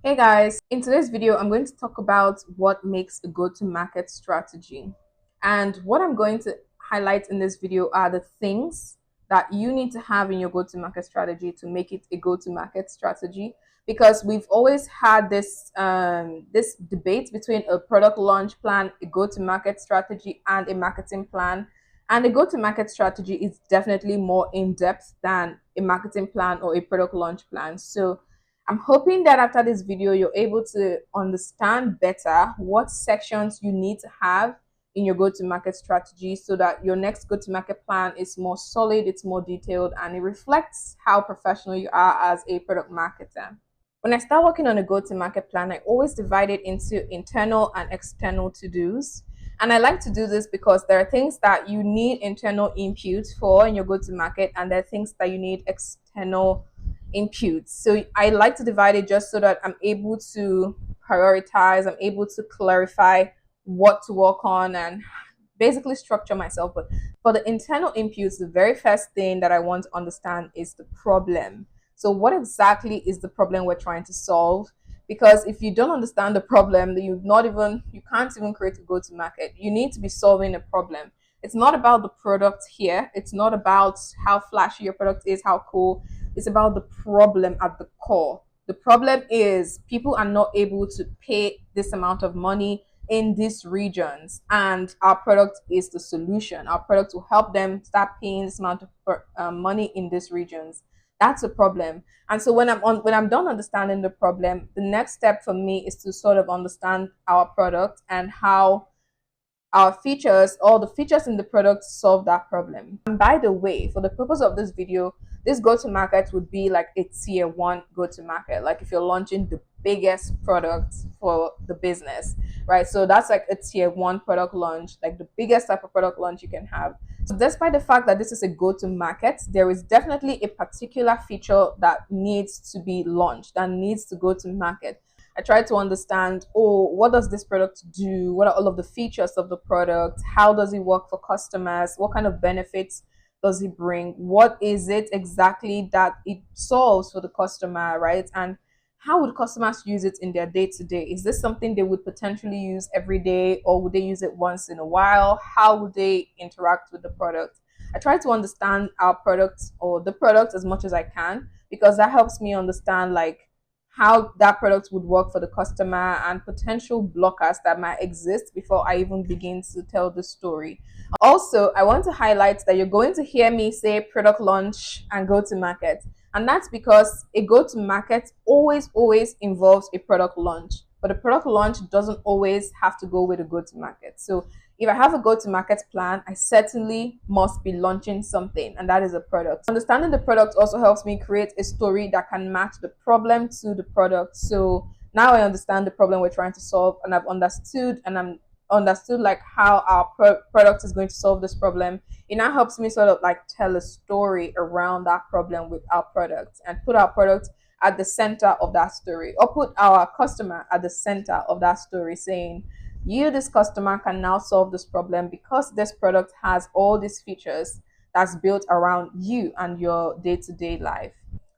Hey guys, in today's video, I'm going to talk about what makes a go-to-market strategy. And what I'm going to highlight in this video are the things that you need to have in your go-to-market strategy to make it a go-to-market strategy. Because we've always had this debate between a product launch plan, a go-to-market strategy, and a marketing plan. And a go-to-market strategy is definitely more in-depth than a marketing plan or a product launch plan. So I'm hoping that after this video, you're able to understand better what sections you need to have in your go-to-market strategy so that your next go-to-market plan is more solid, it's more detailed, and it reflects how professional you are as a product marketer. When I start working on a go-to-market plan, I always divide it into internal and external to-dos. And I like to do this because there are things that you need internal input for in your go-to-market, and there are things that you need external input. So I like to divide it just so that I'm able to prioritize, I'm able to clarify what to work on and basically structure myself. But for the internal inputs, the very first thing that I want to understand is the problem. So what exactly is the problem we're trying to solve? Because if you don't understand the problem, then you can't even create a go to market. You need to be solving a problem. It's not about the product here. It's not about how flashy your product is, how cool. It's about the problem at the core. The problem is people are not able to pay this amount of money in these regions, and our product is the solution. Our product will help them start paying this amount of money in these regions. That's a problem. And so when I'm done understanding the problem, the next step for me is to sort of understand our product and how our features, all the features in the product solve that problem. And by the way, for the purpose of this video, this go to market would be like a tier one go to market. Like if you're launching the biggest product for the business, right? So that's like a tier one product launch, like the biggest type of product launch you can have. So despite the fact that this is a go to market, there is definitely a particular feature that needs to be launched, that needs to go to market. I try to understand, oh, what does this product do? What are all of the features of the product? How does it work for customers? What kind of benefits does it bring? What is it exactly that it solves for the customer, right? And how would customers use it in their day to day? Is this something they would potentially use every day, or would they use it once in a while? How would they interact with the product? I try to understand our product or the product as much as I can, because that helps me understand like how that product would work for the customer and potential blockers that might exist before I even begin to tell the story. Also, I want to highlight that you're going to hear me say product launch and go to market. And that's because a go to market always involves a product launch. But a product launch doesn't always have to go with a go to market. So if I have a go to market plan, I certainly must be launching something, and that is a product. Understanding the product also helps me create a story that can match the problem to the product. So now I understand the problem we're trying to solve, and I'm understood like how our product is going to solve this problem. It now helps me sort of like tell a story around that problem with our product and put our product at the center of that story, or put our customer at the center of that story, saying you, this customer, can now solve this problem because this product has all these features that's built around you and your day-to-day life.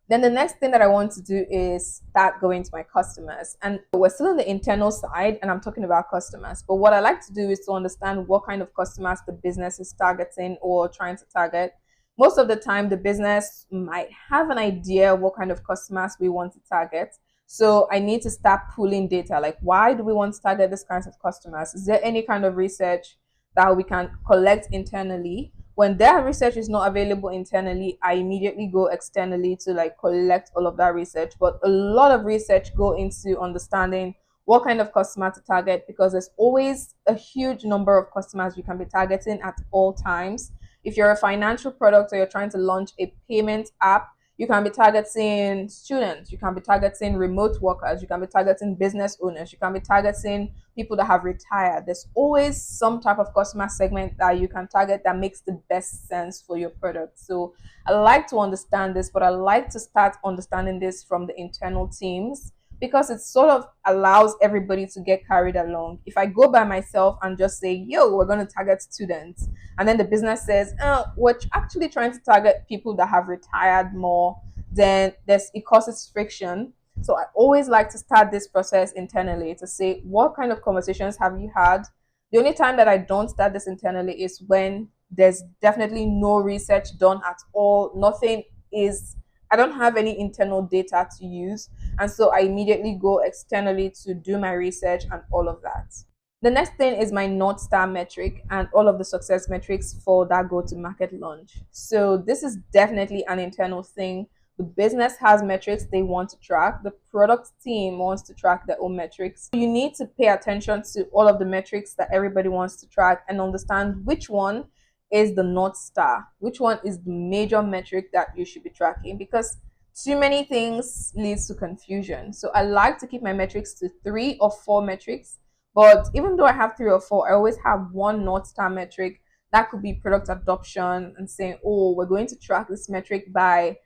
Then the next thing that I want to do is start going to my customers. And we're still on the internal side, and I'm talking about customers. But what I like to do is to understand what kind of customers the business is targeting or trying to target. Most of the time, the business might have an idea of what kind of customers we want to target. So I need to start pulling data. Like, why do we want to target this kinds of customers? Is there any kind of research that we can collect internally? When their research is not available internally, I immediately go externally to like collect all of that research. But a lot of research go into understanding what kind of customer to target, because there's always a huge number of customers you can be targeting at all times. If you're a financial product or you're trying to launch a payment app, you can be targeting students, you can be targeting remote workers, you can be targeting business owners, you can be targeting people that have retired. There's always some type of customer segment that you can target that makes the best sense for your product. So I like to understand this, but I like to start understanding this from the internal teams, because it sort of allows everybody to get carried along. If I go by myself and just say, yo, we're going to target students, and then the business says, oh, we're actually trying to target people that have retired more, then it causes friction. So I always like to start this process internally to say, what kind of conversations have you had? The only time that I don't start this internally is when there's definitely no research done at all. Nothing is, I don't have any internal data to use. And so I immediately go externally to do my research and all of that. The next thing is my North Star metric and all of the success metrics for that go to market launch. So, this is definitely an internal thing. The business has metrics they want to track, the product team wants to track their own metrics. You need to pay attention to all of the metrics that everybody wants to track and understand which one is the North Star, which one is the major metric that you should be tracking, because too many things leads to confusion. So I like to keep my metrics to 3 or 4 metrics, but even though I have 3 or 4, I always have one North Star metric that could be product adoption and saying, oh, we're going to track this metric by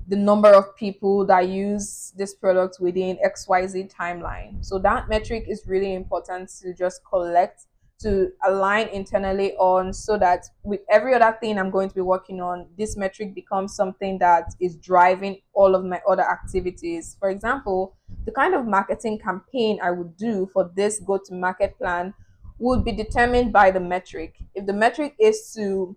the number of people that use this product within XYZ timeline. So that metric is really important to just collect, to align internally on, so that with every other thing I'm going to be working on, this metric becomes something that is driving all of my other activities. For example, the kind of marketing campaign I would do for this go to market plan would be determined by the metric. If the metric is to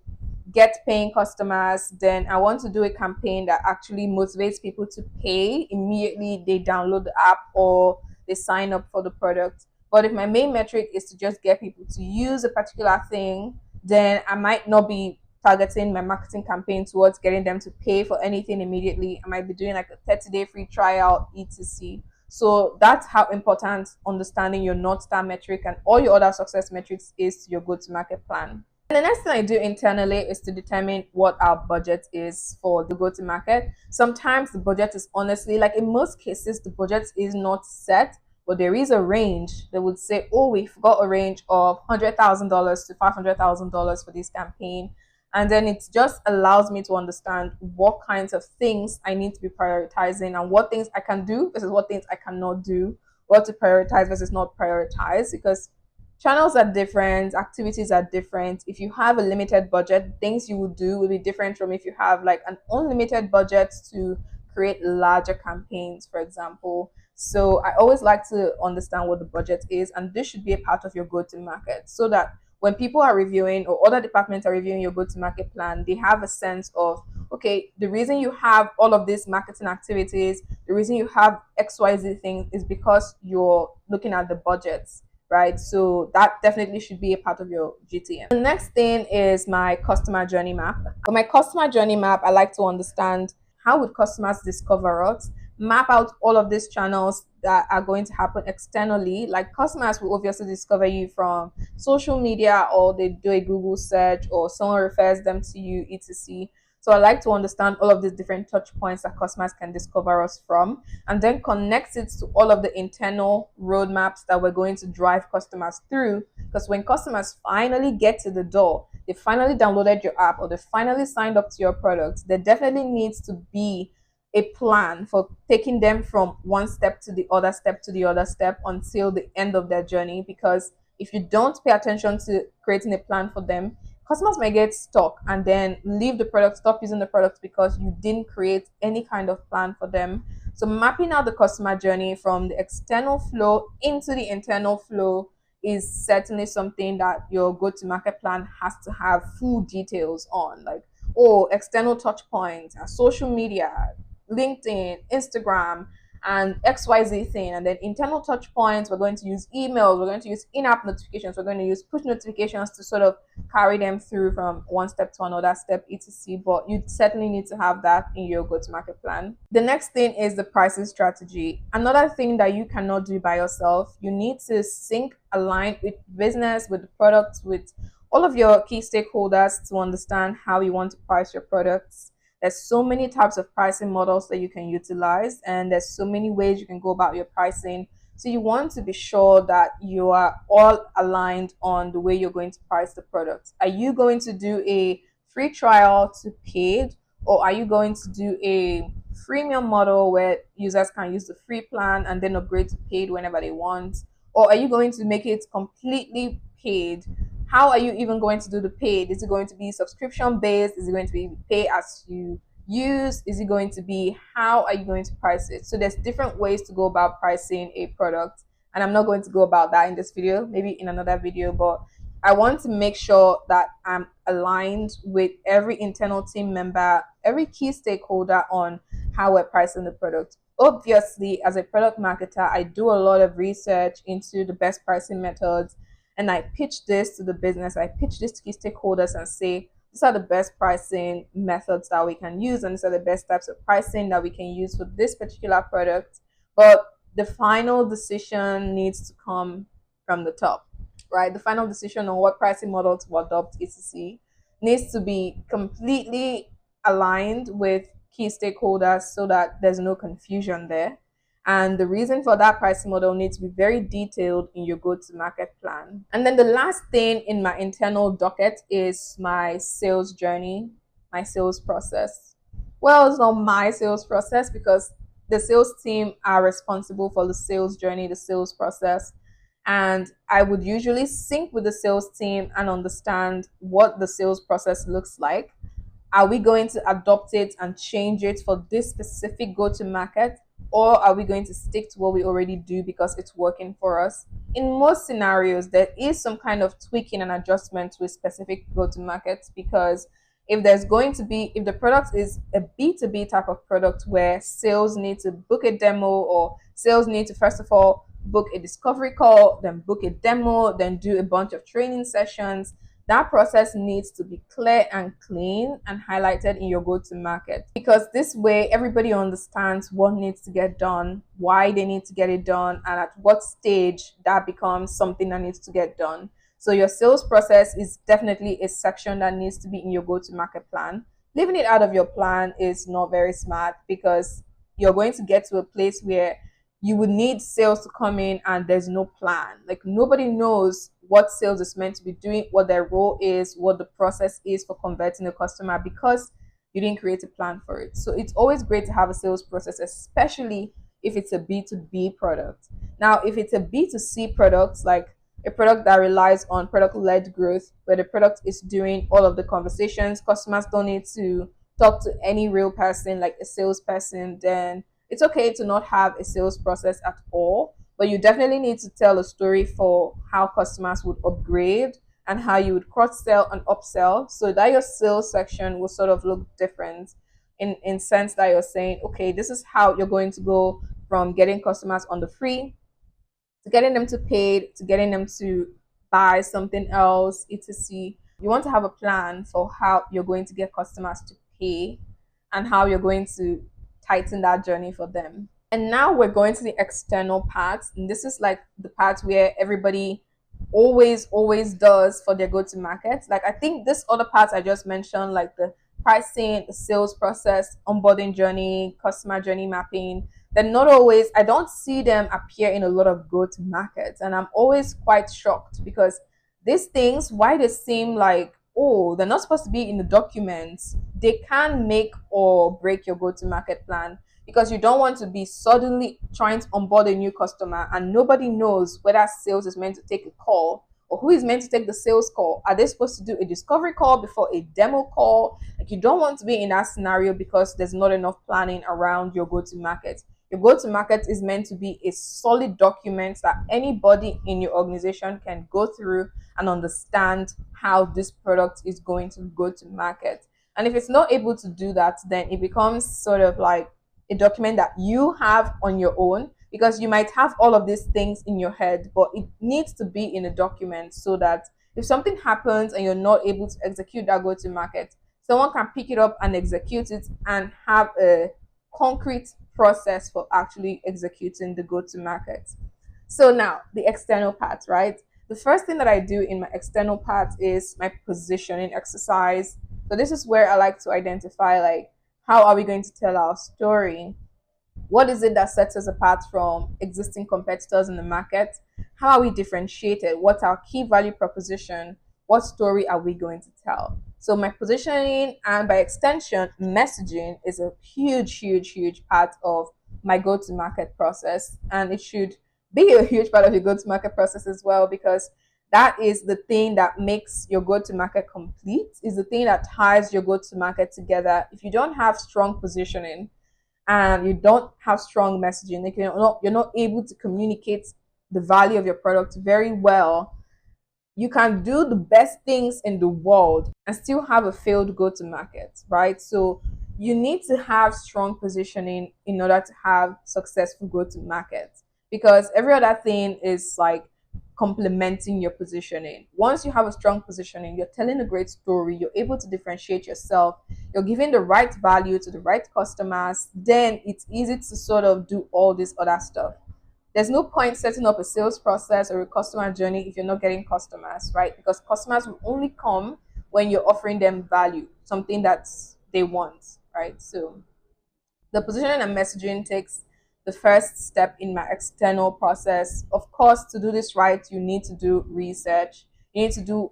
get paying customers, then I want to do a campaign that actually motivates people to pay immediately they download the app or they sign up for the product. But if my main metric is to just get people to use a particular thing, then I might not be targeting my marketing campaign towards getting them to pay for anything immediately. I might be doing like a 30-day free trial, etc. So that's how important understanding your North Star metric and all your other success metrics is to your go to market plan. And the next thing I do internally is to determine what our budget is for the go to market. Sometimes the budget is honestly, like in most cases, the budget is not set, but there is a range. They would say, oh, we've got a range of $100,000 to $500,000 for this campaign. And then it just allows me to understand what kinds of things I need to be prioritizing and what things I can do versus what things I cannot do, what to prioritize versus not prioritize, because channels are different, activities are different. If you have a limited budget, things you would do will be different from if you have like an unlimited budget to create larger campaigns, for example. So I always like to understand what the budget is, and this should be a part of your go to market, so that when people are reviewing or other departments are reviewing your go to market plan, they have a sense of, okay, the reason you have all of these marketing activities, the reason you have XYZ things is because you're looking at the budgets, right? So that definitely should be a part of your GTM. The next thing is my customer journey map. For my customer journey map, I like to understand how would customers discover us, map out all of these channels that are going to happen externally. Like customers will obviously discover you from social media, or they do a Google search, or someone refers them to you, etc. So I like to understand all of these different touch points that customers can discover us from, and then connect it to all of the internal roadmaps that we're going to drive customers through. Because when customers finally get to the door, they finally downloaded your app or they finally signed up to your product, there definitely needs to be a plan for taking them from one step to the other step to the other step until the end of their journey. Because if you don't pay attention to creating a plan for them, customers might get stuck and then leave the product, stop using the product because you didn't create any kind of plan for them. So mapping out the customer journey from the external flow into the internal flow is certainly something that your go-to-market plan has to have full details on, like, oh, external touch points, social media, LinkedIn, Instagram, and XYZ thing. And then internal touch points, we're going to use emails, we're going to use in-app notifications, we're going to use push notifications to sort of carry them through from one step to another step, etc. But you certainly need to have that in your go-to-market plan. The next thing is the pricing strategy. Another thing that you cannot do by yourself, you need to sync, align with business, with the products, with all of your key stakeholders to understand how you want to price your products. There's so many types of pricing models that you can utilize, and there's so many ways you can go about your pricing. So you want to be sure that you are all aligned on the way you're going to price the product. Are you going to do a free trial to paid, or are you going to do a freemium model where users can use the free plan and then upgrade to paid whenever they want? Or are you going to make it completely paid? How are you even going to do the paid? Is it going to be subscription based? Is it going to be pay as you use? Is it going to be, how are you going to price it? So there's different ways to go about pricing a product, and I'm not going to go about that in this video, maybe in another video, but I want to make sure that I'm aligned with every internal team member, every key stakeholder on how we're pricing the product. Obviously, as a product marketer, I do a lot of research into the best pricing methods, and I pitch this to the business. I pitch this to key stakeholders and say, these are the best pricing methods that we can use, and these are the best types of pricing that we can use for this particular product. But the final decision needs to come from the top, right? The final decision on what pricing model to adopt, etc., needs to be completely aligned with key stakeholders so that there's no confusion there. And the reason for that pricing model needs to be very detailed in your go-to-market plan. And then the last thing in my internal docket is my sales journey, my sales process. Well, it's not my sales process because the sales team are responsible for the sales journey, the sales process. And I would usually sync with the sales team and understand what the sales process looks like. Are we going to adopt it and change it for this specific go to market? Or are we going to stick to what we already do because it's working for us? In most scenarios, there is some kind of tweaking and adjustment to a specific go to market, because if there's going to be, if the product is a B2B type of product where sales need to book a demo, or sales need to, first of all, book a discovery call, then book a demo, then do a bunch of training sessions, that process needs to be clear and clean and highlighted in your go-to-market, because this way everybody understands what needs to get done, why they need to get it done, and at what stage that becomes something that needs to get done. So your sales process is definitely a section that needs to be in your go-to-market plan. Leaving it out of your plan is not very smart, because you're going to get to a place where you would need sales to come in and there's no plan. Like, nobody knows what sales is meant to be doing, what their role is, what the process is for converting a customer, because you didn't create a plan for it. So it's always great to have a sales process, especially if it's a B2B product. Now, if it's a B2C product, like a product that relies on product-led growth, where the product is doing all of the conversations, customers don't need to talk to any real person like a salesperson, then it's okay to not have a sales process at all, but you definitely need to tell a story for how customers would upgrade and how you would cross-sell and upsell, so that your sales section will sort of look different, in sense that you're saying, okay, this is how you're going to go from getting customers on the free to getting them to paid to getting them to buy something else, etc. You want to have a plan for how you're going to get customers to pay and how you're going to tighten that journey for them. And now we're going to the external part. And this is like the part where everybody always does for their go-to market. Like, I think this other part I just mentioned, like the pricing, the sales process, onboarding journey, customer journey mapping, they're not always, I don't see them appear in a lot of go-to markets. And I'm always quite shocked, because these things, why they seem like, oh, they're not supposed to be in the documents, they can make or break your go-to-market plan, because you don't want to be suddenly trying to onboard a new customer and nobody knows whether sales is meant to take a call or who is meant to take the sales call. Are they supposed to do a discovery call before a demo call? Like, you don't want to be in that scenario, because there's not enough planning around your go-to-market. Your go-to-market is meant to be a solid document that anybody in your organization can go through and understand how this product is going to go to market. And if it's not able to do that, then it becomes sort of like a document that you have on your own, because you might have all of these things in your head, but it needs to be in a document, so that if something happens and you're not able to execute that go to market, someone can pick it up and execute it and have a concrete process for actually executing the go to market. So now the external part, right? The first thing that I do in my external part is my positioning exercise. So this is where I like to identify, like, how are we going to tell our story? What is it that sets us apart from existing competitors in the market? How are we differentiated? What's our key value proposition? What story are we going to tell? So my positioning, and by extension, messaging, is a huge part of my go-to-market process. And it should be a huge part of your go-to-market process as well, because That is the thing that makes your go to market complete, is the thing that ties your go to market together. If you don't have strong positioning and you don't have strong messaging, like you're not able to communicate the value of your product very well, you can do the best things in the world and still have a failed go to market, right? So you need to have strong positioning in order to have successful go to market, because every other thing is like complementing your positioning. Once you have a strong positioning, you're telling a great story, you're able to differentiate yourself, you're giving the right value to the right customers, then it's easy to sort of do all this other stuff. There's no point setting up a sales process or a customer journey if you're not getting customers, right? Because customers will only come when you're offering them value, something that they want, right? So the positioning and messaging takes the first step in my external process. Of course, to do this right, you need to do research. You need to do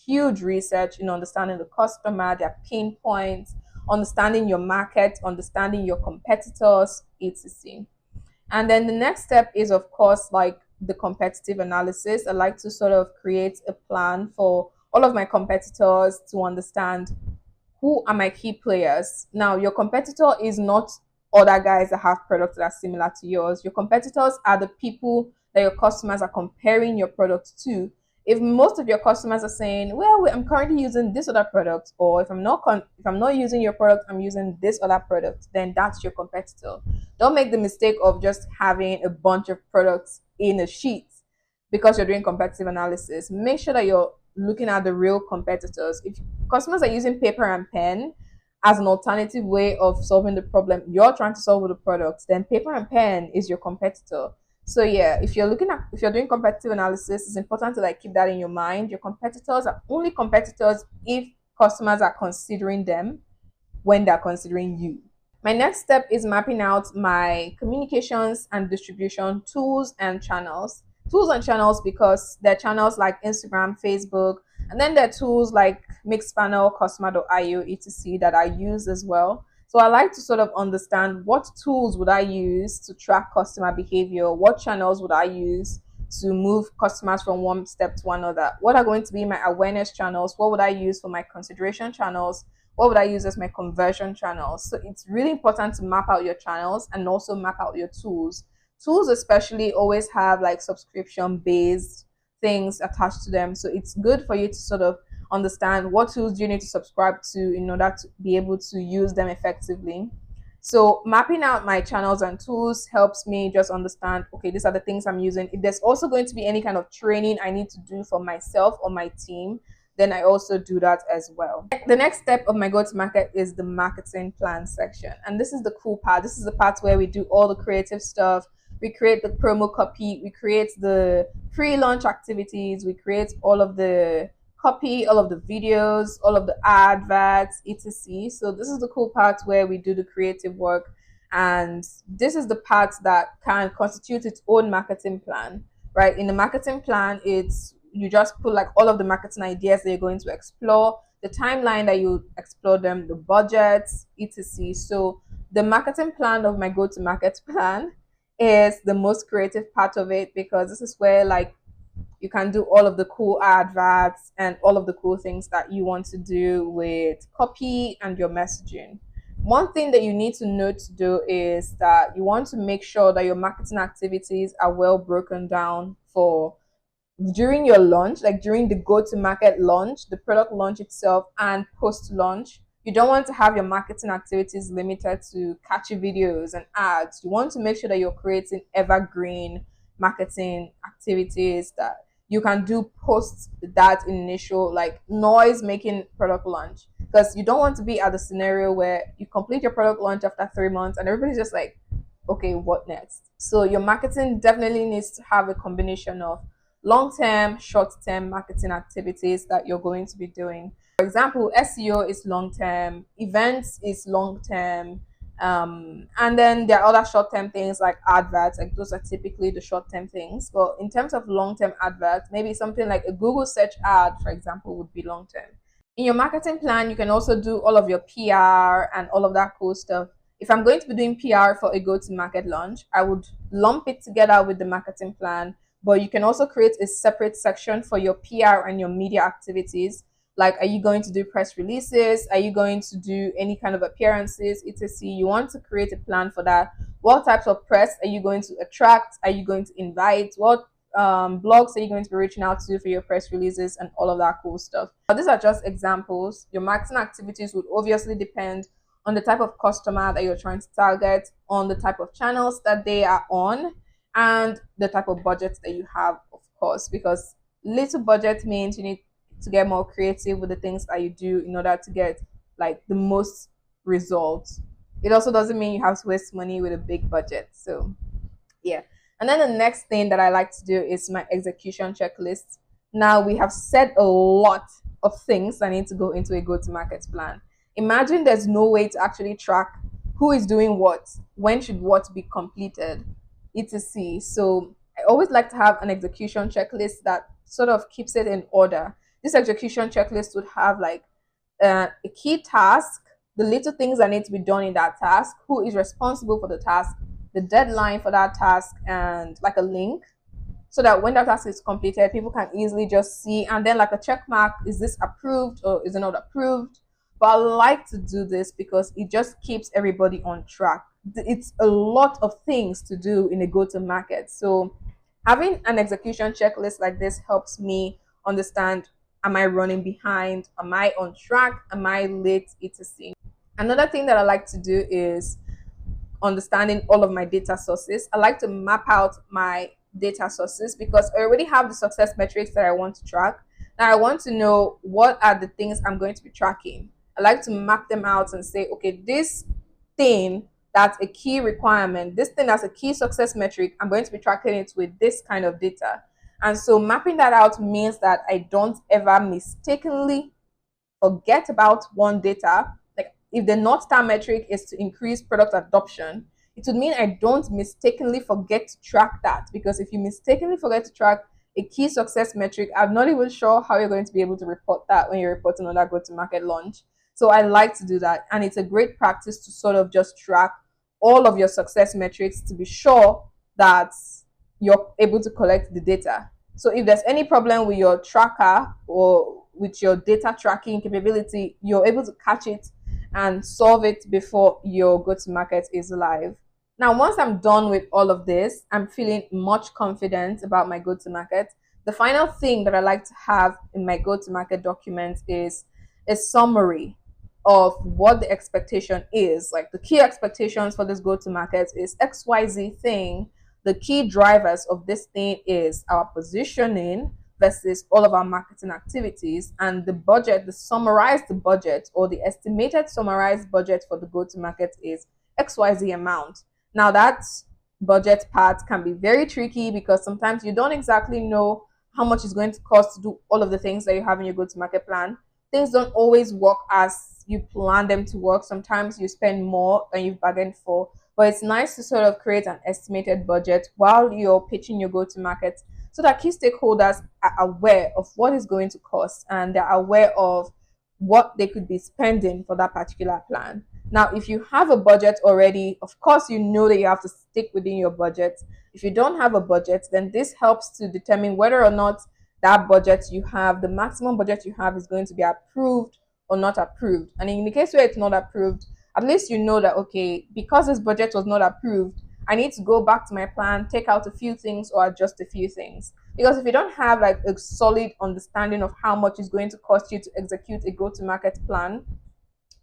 huge research in understanding the customer, their pain points, understanding your market, understanding your competitors, etc. And then the next step is, of course, like the competitive analysis. I like to sort of create a plan for all of my competitors to understand who are my key players. Now, your competitor is not other guys that have products that are similar to yours. Your competitors are the people that your customers are comparing your product to. If most of your customers are saying, "Well, I'm currently using this other product," or if I'm not using your product, I'm using this other product, then that's your competitor. Don't make the mistake of just having a bunch of products in a sheet because you're doing competitive analysis. Make sure that you're looking at the real competitors. If customers are using paper and pen as an alternative way of solving the problem you're trying to solve with the product, then paper and pen is your competitor. So yeah, if you're doing competitive analysis, it's important to like keep that in your mind. Your competitors are only competitors if customers are considering them when they're considering you. My next step is mapping out my communications and distribution tools and channels. Tools and channels because there are channels like Instagram, Facebook, and then there are tools like Mixpanel, Customer.io, etc. that I use as well. So I like to sort of understand what tools would I use to track customer behavior, what channels would I use to move customers from one step to another, what are going to be my awareness channels, what would I use for my consideration channels, what would I use as my conversion channels. So it's really important to map out your channels and also map out your tools. Tools especially always have like subscription based things attached to them, so it's good for you to sort of understand what tools you need to subscribe to in order to be able to use them effectively. So mapping out my channels and tools helps me just understand, okay, these are the things I'm using. If there's also going to be any kind of training I need to do for myself or my team, then I also do that as well. The next step of my go to market is the marketing plan section. And this is the cool part. This is the part where we do all the creative stuff. We create the promo copy, we create the pre launch activities, we create all of the copy, all of the videos, all of the adverts, etc. So, this is the cool part where we do the creative work. And this is the part that can constitute its own marketing plan, right? In the marketing plan, it's you just put like all of the marketing ideas that you're going to explore, the timeline that you explore them, the budgets, etc. So the marketing plan of my go to market plan is the most creative part of it, because this is where like you can do all of the cool adverts and all of the cool things that you want to do with copy and your messaging. One thing that you need to know to do is that you want to make sure that your marketing activities are well broken down for during your launch, like during the go to market launch, the product launch itself, and post launch. You don't want to have your marketing activities limited to catchy videos and ads. You want to make sure that you're creating evergreen marketing activities that you can do post that initial like noise making product launch, because you don't want to be at the scenario where you complete your product launch after 3 months and everybody's just like, okay, what next? So your marketing definitely needs to have a combination of long-term, short-term marketing activities that you're going to be doing. For example, SEO is long-term, events is long-term, and then there are other short-term things like adverts. Like those are typically the short-term things. But in terms of long-term adverts, maybe something like a Google search ad, for example, would be long-term. In your marketing plan, you can also do all of your PR and all of that cool stuff. If I'm going to be doing PR for a go to market launch, I would lump it together with the marketing plan but you can also create a separate section for your PR and your media activities. Like, are you going to do press releases? Are you going to do any kind of appearances, etc.? You want to create a plan for that. What types of press are you going to attract? Are you going to invite? What blogs are you going to be reaching out to for your press releases and all of that cool stuff? Now, these are just examples. Your marketing activities would obviously depend on the type of customer that you're trying to target, on the type of channels that they are on, and the type of budget that you have, of course, because little budget means you need to get more creative with the things that you do in order to get like the most results. It also doesn't mean you have to waste money with a big budget. So yeah. And then the next thing that I like to do is my execution checklist. Now we have said a lot of things that need to go into a go-to-market plan. Imagine there's no way to actually track who is doing what, when should what be completed, etc. So I always like to have an execution checklist that sort of keeps it in order. This execution checklist would have like a key task, the little things that need to be done in that task, who is responsible for the task, the deadline for that task, and like a link, so that when that task is completed, people can easily just see, and then like a check mark, is this approved or is it not approved? But I like to do this because it just keeps everybody on track. It's a lot of things to do in a go-to-market. So having an execution checklist like this helps me understand, am I running behind? Am I on track? Am I late? Etc. Another thing that I like to do is understanding all of my data sources. I like to map out my data sources because I already have the success metrics that I want to track. Now I want to know what are the things I'm going to be tracking. I like to map them out and say, okay, this thing that's a key requirement, this thing that's a key success metric, I'm going to be tracking it with this kind of data. And so mapping that out means that I don't ever mistakenly forget about one data. Like if the North Star metric is to increase product adoption, it would mean I don't mistakenly forget to track that. Because if you mistakenly forget to track a key success metric, I'm not even sure how you're going to be able to report that when you're reporting on that go-to-market launch. So I like to do that. And it's a great practice to sort of just track all of your success metrics to be sure that you're able to collect the data. So if there's any problem with your tracker or with your data tracking capability, you're able to catch it and solve it before your go-to-market is live. Now, once I'm done with all of this, I'm feeling much confident about my go-to-market. The final thing that I like to have in my go-to-market document is a summary of what the expectation is. Like the key expectations for this go-to-market is XYZ thing. The key drivers of this thing is our positioning versus all of our marketing activities, and the budget, the summarized budget or the estimated summarized budget for the go-to-market is XYZ amount. Now that budget part can be very tricky because sometimes you don't exactly know how much it's going to cost to do all of the things that you have in your go-to-market plan. Things don't always work as you plan them to work. Sometimes you spend more than you've bargained for, but it's nice to sort of create an estimated budget while you're pitching your go-to-market so that key stakeholders are aware of what is going to cost and they're aware of what they could be spending for that particular plan. Now, if you have a budget already, of course, you know that you have to stick within your budget. If you don't have a budget, then this helps to determine whether or not that budget you have, the maximum budget you have, is going to be approved or not approved. And in the case where it's not approved, at least you know that, okay, because this budget was not approved, I need to go back to my plan, take out a few things or adjust a few things. Because if you don't have like a solid understanding of how much it's going to cost you to execute a go-to-market plan,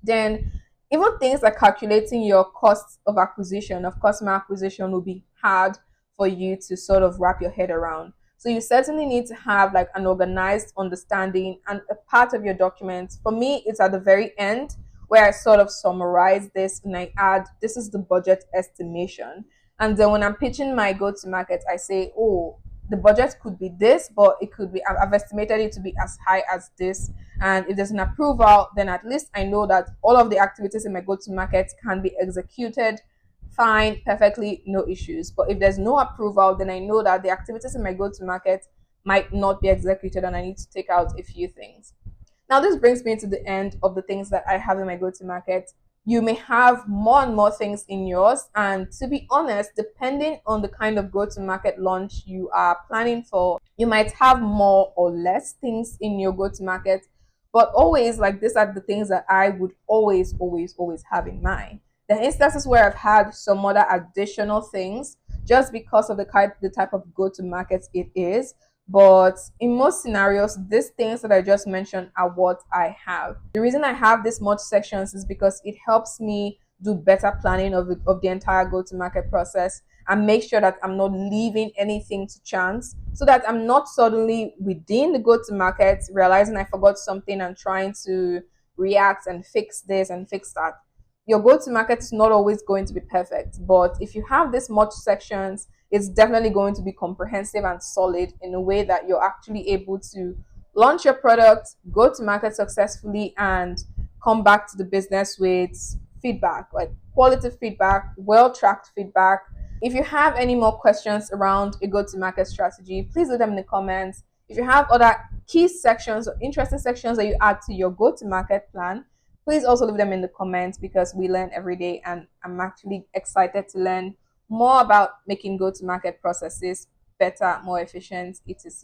then even things like calculating your cost of acquisition, of customer acquisition, will be hard for you to sort of wrap your head around. So you certainly need to have like an organized understanding, and a part of your document, for me, it's at the very end where I sort of summarize this and I add, this is the budget estimation. And then when I'm pitching my go-to-market, I say, oh, the budget could be this, but it could be, I've estimated it to be as high as this. And if there's an approval, then at least I know that all of the activities in my go-to-market can be executed fine, perfectly, no issues. But if there's no approval, then I know that the activities in my go-to-market might not be executed and I need to take out a few things. Now, this brings me to the end of the things that I have in my go-to-market. you may have more and more things in yours. And to be honest, depending on the kind of go to market launch you are planning for, you might have more or less things in your go to market. But always, like, these are the things that I would always have in mind. The instances where I've had some other additional things just because of the type of go to market it is. But in most scenarios, these things that I just mentioned are what I have. The reason I have this much sections is because it helps me do better planning of the entire go to market process and make sure that I'm not leaving anything to chance, so that I'm not suddenly within the go to market realizing I forgot something and trying to react and fix this and fix that. Your go to market is not always going to be perfect, but if you have this much sections, it's definitely going to be comprehensive and solid in a way that you're actually able to launch your product, go to market successfully, and come back to the business with feedback, like quality feedback, well tracked feedback. If you have any more questions around a go to market strategy, please leave them in the comments. If you have other key sections or interesting sections that you add to your go to market plan, please also leave them in the comments, because we learn every day and I'm actually excited to learn more about making go to market processes better, more efficient, etc.